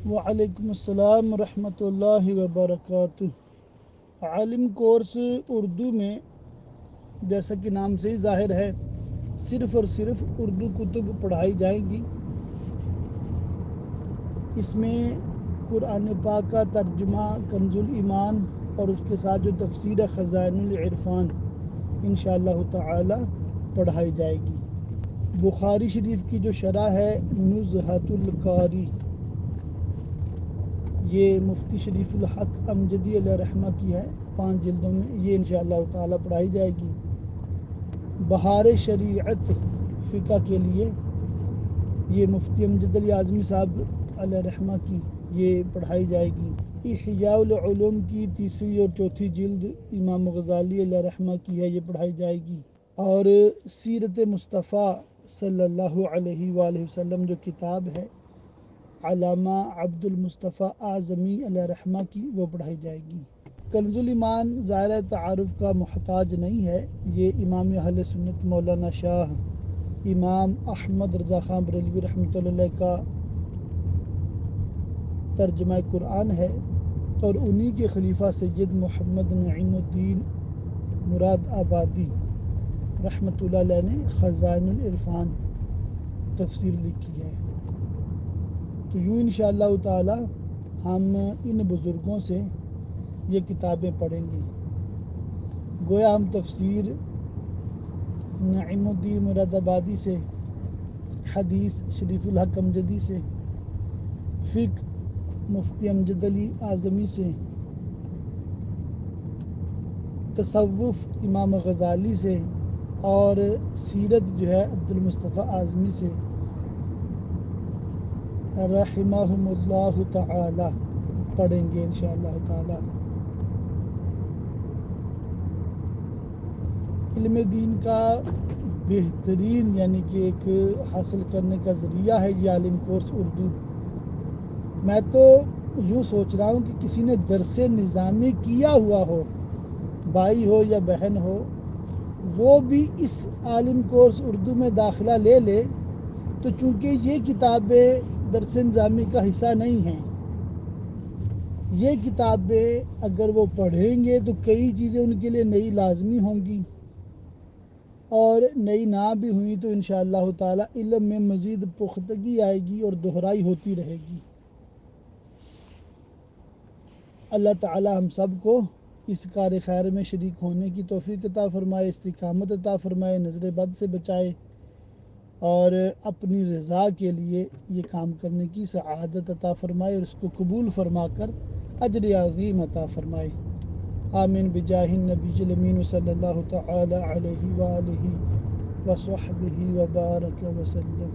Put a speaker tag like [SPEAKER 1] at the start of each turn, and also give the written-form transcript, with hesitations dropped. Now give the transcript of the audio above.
[SPEAKER 1] وعلیکم السلام ورحمۃ اللہ وبرکاتہ۔ عالم کورس اردو میں جیسا کہ نام سے ہی ظاہر ہے صرف اور صرف اردو کتب پڑھائی جائیں گی۔ اس میں قرآن پاک کا ترجمہ کنز الایمان اور اس کے ساتھ جو تفسیر خزائن العرفان انشاءاللہ تعالی پڑھائی جائے گی۔ بخاری شریف کی جو شرح ہے نزہۃ القاری، یہ مفتی شریف الحق امجدی علیہ رحمہ کی ہے، 5 جلدوں میں، یہ انشاءاللہ تعالی پڑھائی جائے گی۔ بہار شریعت فقہ کے لیے یہ مفتی امجد علی اعظمی صاحب علیہ رحمہ کی یہ پڑھائی جائے گی۔ احیاء العلوم کی 3 اور 4 جلد امام غزالی علیہ رحمہ کی ہے، یہ پڑھائی جائے گی۔ اور سیرت مصطفیٰ صلی اللہ علیہ وآلہ وسلم جو کتاب ہے علامہ عبد المصطفیٰ اعظمی علیہ رحمہ کی، وہ پڑھائی جائے گی۔ کنز الایمان ظاہر تعارف کا محتاج نہیں ہے، یہ امام اہل سنت مولانا شاہ امام احمد رضا خان بریلوی رحمۃ اللہ علیہ کا ترجمہ قرآن ہے، اور انہی کے خلیفہ سید محمد نعیم الدین مراد آبادی رحمۃ اللہ علیہ نے خزائن العرفان تفسیر لکھی ہے۔ تو یوں انشاءاللہ تعالی ہم ان بزرگوں سے یہ کتابیں پڑھیں گے۔ گویا ہم تفسیر نعیم الدین مراد آبادی سے، حدیث شریف الحق امجدی سے، فقہ مفتی امجد علی اعظمی سے، تصوف امام غزالی سے، اور سیرت جو ہے عبد المصطفیٰ اعظمی سے رحمہم اللہ تعالی پڑھیں گے انشاءاللہ تعالی۔ علم دین کا بہترین یعنی کہ ایک حاصل کرنے کا ذریعہ ہے یہ عالم کورس اردو۔ میں تو یوں سوچ رہا ہوں کہ کسی نے درس نظامی کیا ہوا ہو، بھائی ہو یا بہن ہو، وہ بھی اس عالم کورس اردو میں داخلہ لے لے، تو چونکہ یہ کتابیں درس نظامی کا حصہ نہیں ہیں، یہ کتابیں اگر وہ پڑھیں گے تو کئی چیزیں ان کے لیے نئی لازمی ہوں گی، اور نئی نہ بھی ہوئی تو انشاءاللہ تعالی علم میں مزید پختگی آئے گی اور دہرائی ہوتی رہے گی۔ اللہ تعالی ہم سب کو اس کار خیر میں شریک ہونے کی توفیق عطا فرمائے، استقامت عطا فرمائے، نظر بد سے بچائے، اور اپنی رضا کے لیے یہ کام کرنے کی سعادت عطا فرمائے، اور اس کو قبول فرما کر اجر عظیم عطا فرمائے۔ آمین بجاہ النبی الامین صلی اللہ تعالی علیہ وآلہ وصحبہ وبارک وسلم۔